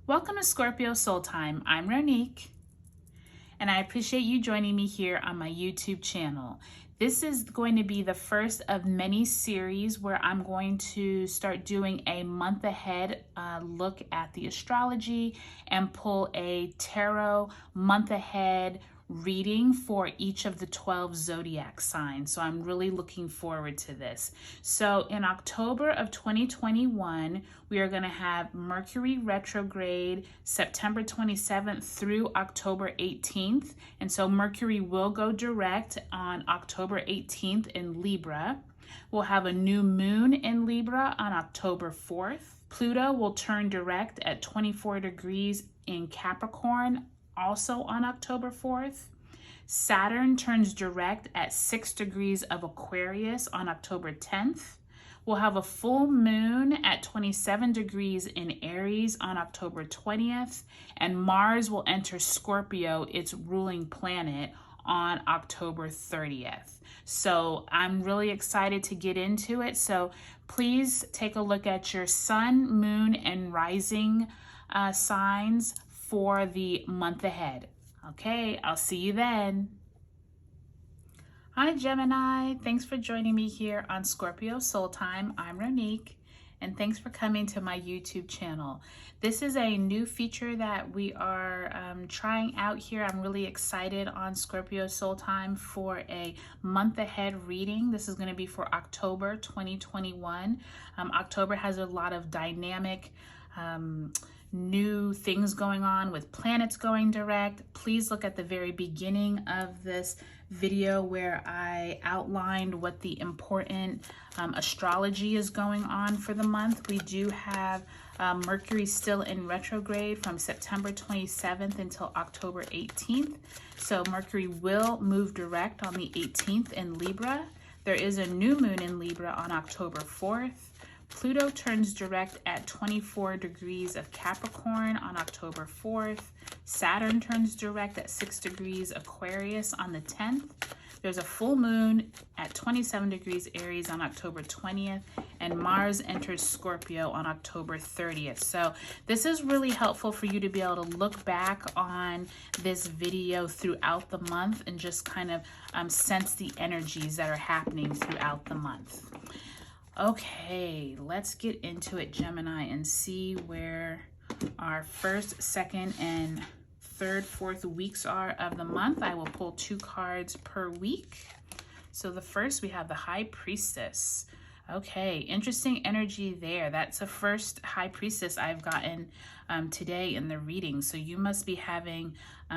Welcome to Scorpio Soul Time. I'm Ronique, and I appreciate you joining me here on my YouTube channel. This is going to be the first of many series where I'm going to start doing a month ahead look at the astrology and pull a tarot month ahead reading for each of the 12 zodiac signs. So I'm really looking forward to this. So in October of 2021, we are going to have Mercury Retrograde September 27th through October 18th. And so Mercury will go direct on October 18th in Libra. We'll have a new moon in Libra on October 4th. Pluto will turn direct at 24 degrees in Capricorn also on October 4th. Saturn turns direct at 6 degrees of Aquarius on October 10th. We'll have a full moon at 27 degrees in Aries on October 20th. And Mars will enter Scorpio, its ruling planet, on October 30th. So I'm really excited to get into it. So please take a look at your sun, moon, and rising signs for the month ahead. Okay, I'll see you then. Hi Gemini, thanks for joining me here on Scorpio Soul Time. I'm Ronique, and thanks for coming to my YouTube channel. This is a new feature that we are trying out here. I'm really excited on Scorpio Soul Time for a month ahead reading. This is going to be for October 2021. October has a lot of dynamic new things going on with planets going direct. Please look at the very beginning of this video where I outlined what the important astrology is going on for the month. We do have Mercury still in retrograde from September 27th until October 18th. So Mercury will move direct on the 18th in Libra. There is a new moon in Libra on October 4th. Pluto turns direct at 24 degrees of Capricorn on October 4th. Saturn turns direct at 6 degrees Aquarius on the 10th. There's a full moon at 27 degrees Aries on October 20th, and Mars enters Scorpio on October 30th. So this is really helpful for you to be able to look back on this video throughout the month and just kind of sense the energies that are happening throughout the month. Okay, let's get into it, Gemini, and see where our first, second, and third, fourth weeks are of the month. I will pull 2 cards per week. So the first, we have the High Priestess. Okay, interesting energy there. That's the first High Priestess I've gotten today in the reading. So you must be having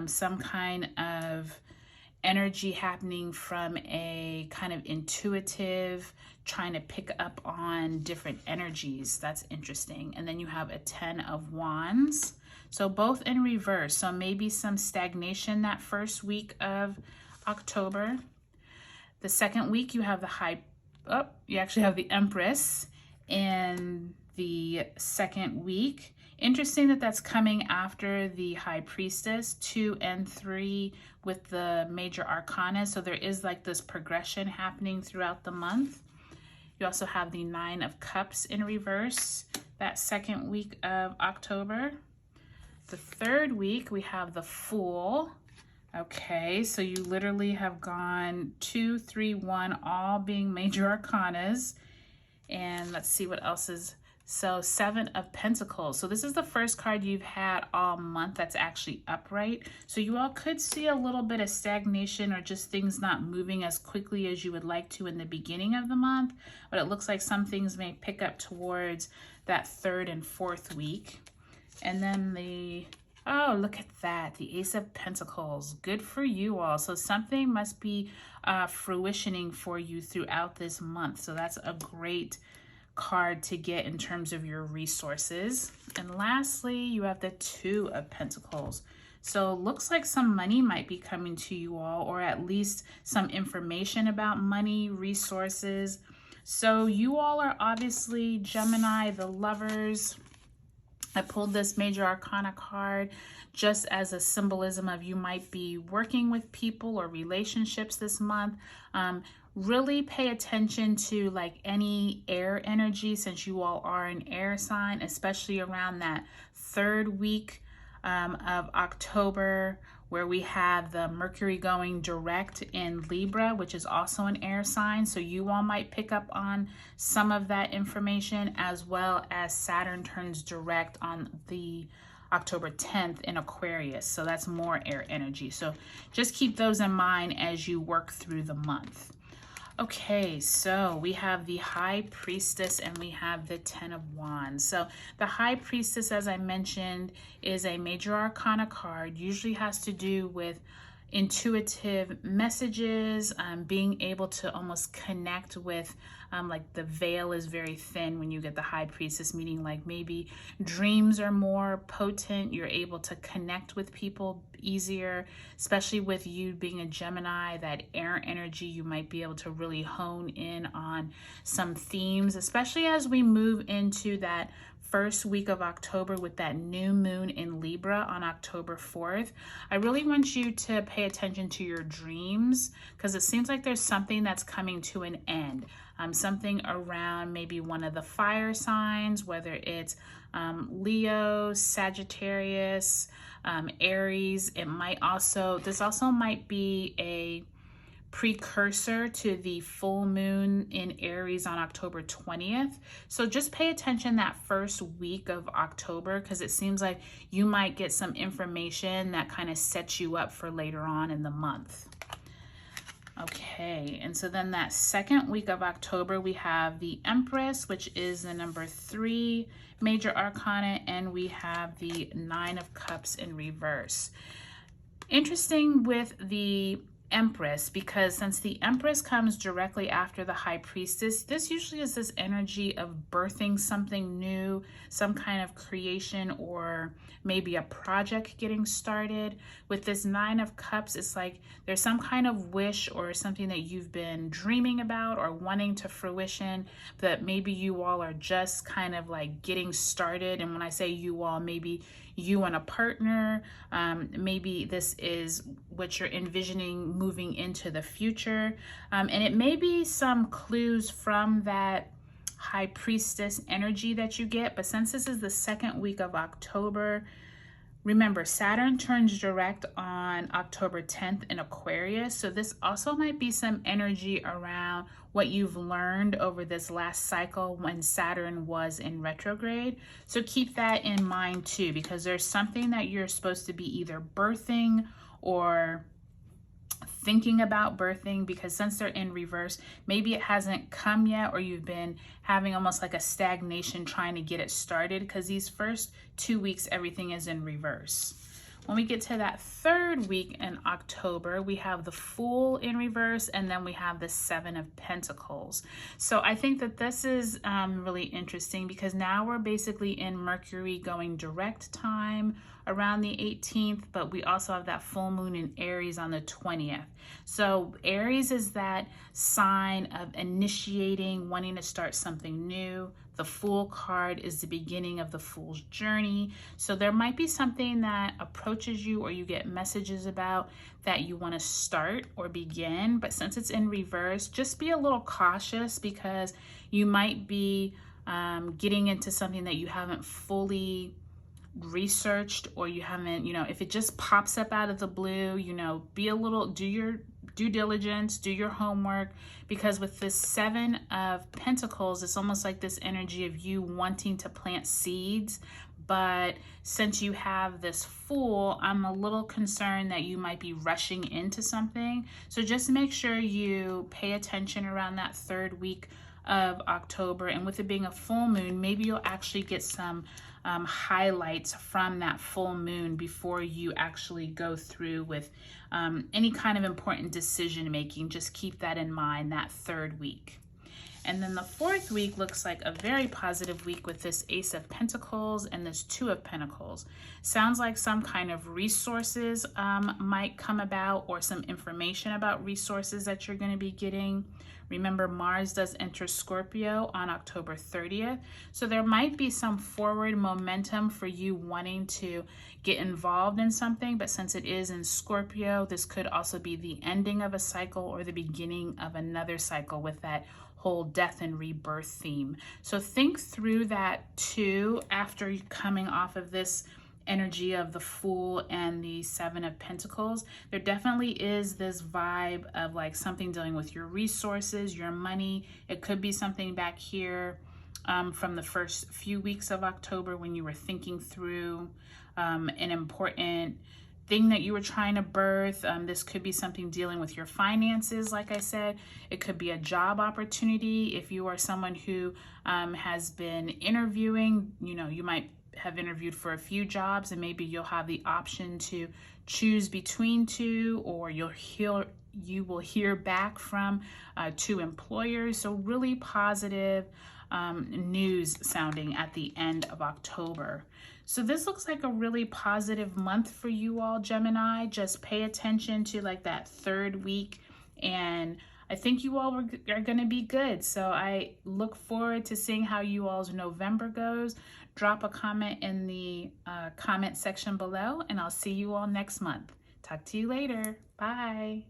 some kind of energy happening from a kind of intuitive, trying to pick up on different energies. That's interesting. And then you have a 10 of Wands. So both in reverse. So maybe some stagnation that first week of October. The second week you have the you actually have the Empress in the second week. Interesting that that's coming after the High Priestess, 2 and 3 with the major arcana. So there is like this progression happening throughout the month. You also have the 9 of Cups in reverse, that second week of October. The third week, we have the Fool. Okay, so you literally have gone 2, 3, 1, all being major arcanas. And let's see what else is. So 7 of Pentacles. So this is the first card you've had all month that's actually upright. So you all could see a little bit of stagnation or just things not moving as quickly as you would like to in the beginning of the month. But it looks like some things may pick up towards that third and fourth week. And then oh, look at that, the Ace of Pentacles. Good for you all. So something must be fruitioning for you throughout this month. So that's a great card to get in terms of your resources. And lastly, you have the 2 of Pentacles. So looks like some money might be coming to you all, or at least some information about money, resources. So you all are obviously Gemini, the lovers. I pulled this major arcana card just as a symbolism of you might be working with people or relationships this month. really pay attention to like any air energy, since you all are an air sign, especially around that third week of October, where we have the Mercury going direct in Libra, which is also an air sign. So you all might pick up on some of that information, as well as Saturn turns direct on the October 10th in Aquarius. So that's more air energy. So just keep those in mind as you work through the month. Okay, so we have the High Priestess and we have the Ten of Wands. So the High Priestess, as I mentioned, is a major arcana card, usually has to do with intuitive messages, being able to almost connect with, like the veil is very thin when you get the High Priestess, meaning like maybe dreams are more potent, you're able to connect with people easier, especially with you being a Gemini, that air energy, you might be able to really hone in on some themes, especially as we move into that first week of October with that new moon in Libra on October 4th. I really want you to pay attention to your dreams, because it seems like there's something that's coming to an end. Something around maybe one of the fire signs, whether it's Leo, Sagittarius, Aries. This also might be a precursor to the full moon in Aries on October 20th. So just pay attention that first week of October, because it seems like you might get some information that kind of sets you up for later on in the month. Okay, and so then that second week of October, we have the Empress, which is the number 3 major arcana, and we have the Nine of Cups in reverse. Interesting with the Empress, because since the Empress comes directly after the High Priestess, this usually is this energy of birthing something new, some kind of creation, or maybe a project getting started. With this Nine of Cups, it's like there's some kind of wish or something that you've been dreaming about or wanting to fruition, that maybe you all are just kind of like getting started. And when I say you all, maybe you and a partner, maybe this is what you're envisioning moving into the future. And it may be some clues from that High Priestess energy that you get, but since this is the second week of October, remember Saturn turns direct on October 10th in Aquarius, so this also might be some energy around what you've learned over this last cycle when Saturn was in retrograde. So keep that in mind too, because there's something that you're supposed to be either birthing or thinking about birthing, because since they're in reverse, maybe it hasn't come yet, or you've been having almost like a stagnation trying to get it started, because these first 2 weeks everything is in reverse. When we get to that third week in October, we have the Fool in reverse, and then we have the Seven of Pentacles. So I think that this is really interesting, because now we're basically in Mercury going direct time around the 18th, but we also have that full moon in Aries on the 20th. So Aries is that sign of initiating, wanting to start something new. The Fool card is the beginning of the Fool's journey. So there might be something that approaches you or you get messages about that you want to start or begin. But since it's in reverse, just be a little cautious, because you might be getting into something that you haven't fully researched, or you haven't, if it just pops up out of the blue, do your due diligence, do your homework, because with this Seven of Pentacles, it's almost like this energy of you wanting to plant seeds. But since you have this Fool, I'm a little concerned that you might be rushing into something. So just make sure you pay attention around that third week of October. And with it being a full moon, maybe you'll actually get some highlights from that full moon before you actually go through with any kind of important decision making. Just keep that in mind that third week. And then the fourth week looks like a very positive week with this Ace of Pentacles and this Two of Pentacles. Sounds like some kind of resources might come about, or some information about resources that you're going to be getting. Remember, Mars does enter Scorpio on October 30th. So there might be some forward momentum for you wanting to get involved in something. But since it is in Scorpio, this could also be the ending of a cycle or the beginning of another cycle with that whole death and rebirth theme. So think through that too after coming off of this energy of the Fool and the Seven of Pentacles. There definitely is this vibe of like something dealing with your resources, your money. It could be something back here from the first few weeks of October when you were thinking through an important thing that you were trying to birth. This could be something dealing with your finances. Like I said, it could be a job opportunity. If you are someone who has been interviewing, you know, you might have interviewed for a few jobs and maybe you'll have the option to choose between two, or you will hear back from two employers. So really positive news sounding at the end of October. So this looks like a really positive month for you all, Gemini. Just pay attention to like that third week, and I think you all are going to be good. So I look forward to seeing how you all's November goes. Drop a comment in the comment section below, and I'll see you all next month. Talk to you later. Bye.